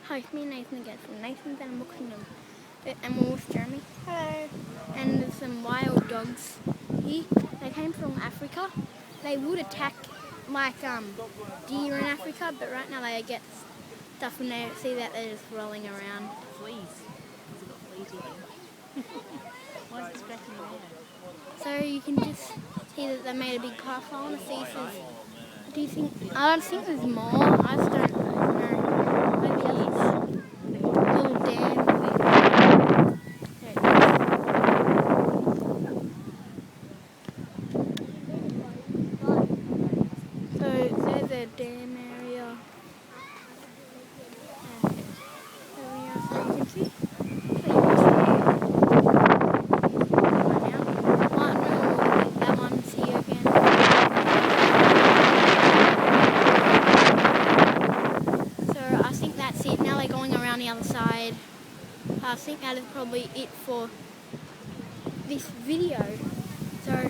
Hi, it's me Nathan again from Nathan's Animal Kingdom. And we're with Jeremy. Hello. And there's some wild dogs here. They came from Africa. They would attack like deer in Africa, but right now they get stuff when they see that they're just rolling around. Fleas. Because they've got fleas eating. Why is it scratching your hair? So you can just see that they made a big path. I want to see if there's... Do you think... I don't think there's more. I just don't know. Maybe others. Little dam. There it is. So there's a dam area. Over here, so you can see. So you can see right now. That one's here again. So I think that's it. Now they're going around the other side. I think that is probably it for this video. So